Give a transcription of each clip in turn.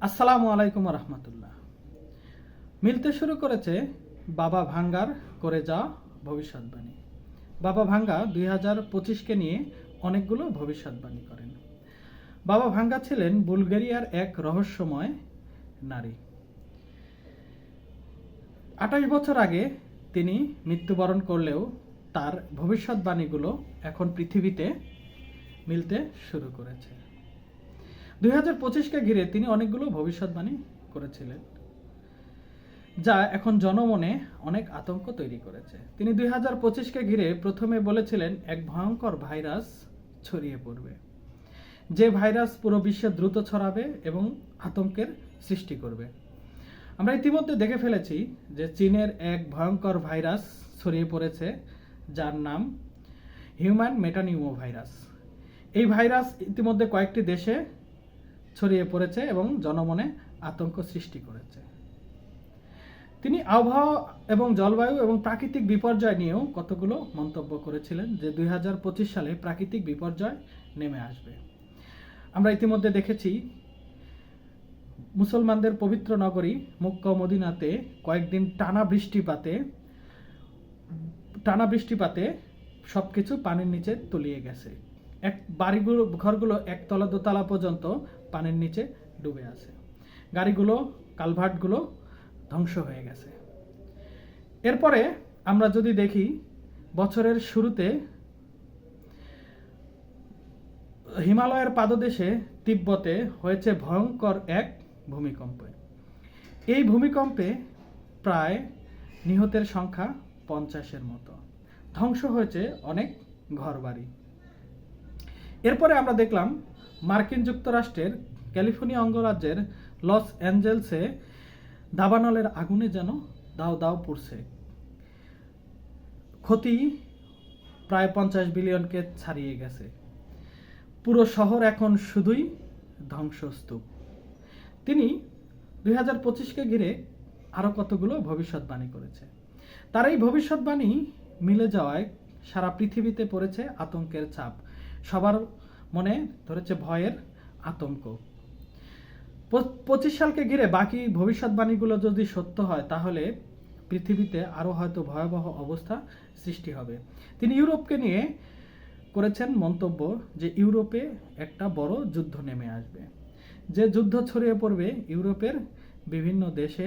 আসসালামু আলাইকুম রহমতুল্লাহ। মিলতে শুরু করেছে বাবা ভাঙ্গার করে যাওয়া ভবিষ্যৎবাণী। বাবা ভাঙ্গা 2025কে নিয়ে অনেকগুলো ভবিষ্যৎবাণী করেন। বাবা ভাঙ্গা ছিলেন বুলগেরিয়ার এক রহস্যময় নারী। 28 বছর আগে তিনি মৃত্যুবরণ করলেও তার ভবিষ্যৎবাণীগুলো এখন পৃথিবীতে মিলতে শুরু করেছে। 2025কে ঘিরে তিনি অনেকগুলো ভবিষ্যৎবাণী করেছিলেন, যা এখন জনমনে অনেক আতঙ্ক তৈরি করেছে। তিনি 2025কে ঘিরে প্রথমে বলেছিলেন এক ভয়ঙ্কর ভাইরাস ছড়িয়ে পড়বে, যে ভাইরাস পুরো বিশ্বে দ্রুত ছড়াবে এবং আতঙ্কের সৃষ্টি করবে। আমরা ইতিমধ্যে দেখে ফেলেছি যে চীনের এক ভয়ঙ্কর ভাইরাস ছড়িয়ে পড়েছে, যার নাম হিউম্যান মেটানিউমো ভাইরাস। এই ভাইরাস ইতিমধ্যে কয়েকটি দেশে ছড়িয়ে পড়েছে এবং জনমনে আতঙ্ক সৃষ্টি করেছে। তিনি আবহাওয়া এবং জলবায়ু এবং প্রাকৃতিক বিপর্যয় নিয়েও কতগুলো মন্তব্য করেছিলেন যে 2025 সালে প্রাকৃতিক বিপর্যয় নেমে আসবে। আমরা ইতিমধ্যে দেখেছি মুসলমানদের পবিত্র নগরী মক্কা ও মদিনাতে কয়েকদিন টানা বৃষ্টিপাতে সবকিছু পানির নিচে তলিয়ে গেছে। ঘরগুলো একতলা দোতলা পর্যন্ত পানির নিচে ডুবে আছে। গাড়িগুলো, কালভার্টগুলো ধ্বংস হয়ে গেছে। এরপরে আমরা যদি দেখি, বছরের শুরুতে হিমালয়ের পাদদেশে তিব্বতে হয়েছে ভয়ঙ্কর এক ভূমিকম্প। এই ভূমিকম্পে প্রায় নিহতের সংখ্যা 50-এর মতো। ধ্বংস হয়েছে অনেক ঘরবাড়ি। এরপরে আমরা দেখলাম মার্কিন যুক্তরাষ্ট্রের ক্যালিফোর্নিয়া অঙ্গরাজ্যের লস অ্যাঞ্জেলসে দাবানলের আগুনে যেন দাও দাও পড়ছে। ক্ষতি প্রায় 50 বিলিয়নকে ছাড়িয়ে গেছে। পুরো শহর এখন শুধুই ধ্বংসস্তূপ। তিনি 2025কে ঘিরে আরো কতগুলো ভবিষ্যৎবাণী করেছে। তার এই ভবিষ্যৎবাণী মিলে যাওয়ায় সারা পৃথিবীতে পড়েছে আতঙ্কের ছাপ। সবার মনে ধরেছে ভয়ের আতঙ্ক। 25 সালকে ঘিরে বাকি ভবিষ্যৎবাণীগুলো যদি সত্য হয়, তাহলে পৃথিবীতে আরো হয়তো ভয়াবহ অবস্থা সৃষ্টি হবে। তিনি ইউরোপকে নিয়ে করেছেন মন্তব্য যে ইউরোপে একটা বড় যুদ্ধ নেমে আসবে, যে যুদ্ধ ছড়িয়ে পড়বে ইউরোপের বিভিন্ন দেশে,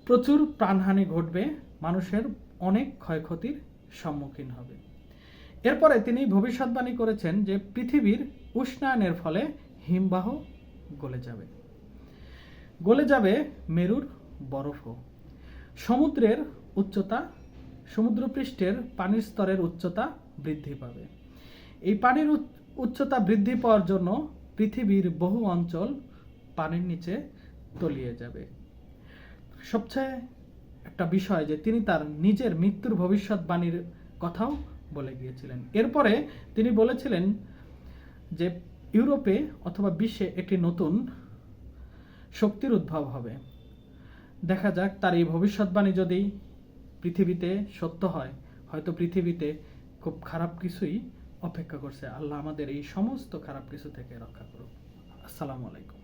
প্রচুর প্রাণহানি ঘটবে, মানুষের অনেক ক্ষয়ক্ষতির সম্মুখীন হবে। এরপরে তিনি ভবিষ্যৎবাণী করেছেন যে পৃথিবীর উষ্ণায়নের ফলে হিমবাহ গলে যাবে মেরুর বরফও। সমুদ্রপৃষ্ঠের পানির স্তরের উচ্চতা বৃদ্ধি পাবে। এই পানির উচ্চতা বৃদ্ধি পাওয়ার জন্য পৃথিবীর বহু অঞ্চল পানির নিচে তলিয়ে যাবে। সবচেয়ে একটা বিষয় যে তিনি তার নিজের মৃত্যুর ভবিষ্যৎবাণীর কথাও বলে গিয়েছিলেন। এরপরে তিনি বলেছিলেন যে ইউরোপে অথবা বিশ্বে একটি নতুন শক্তির উদ্ভব হবে। দেখা যাক তার এই ভবিষ্যৎবাণী যদি পৃথিবীতে সত্য হয়, হয়তো পৃথিবীতে খুব খারাপ কিছুই অপেক্ষা করছে। আল্লাহ আমাদের এই সমস্ত খারাপ কিছু থেকে রক্ষা করুক। আসসালামু আলাইকুম।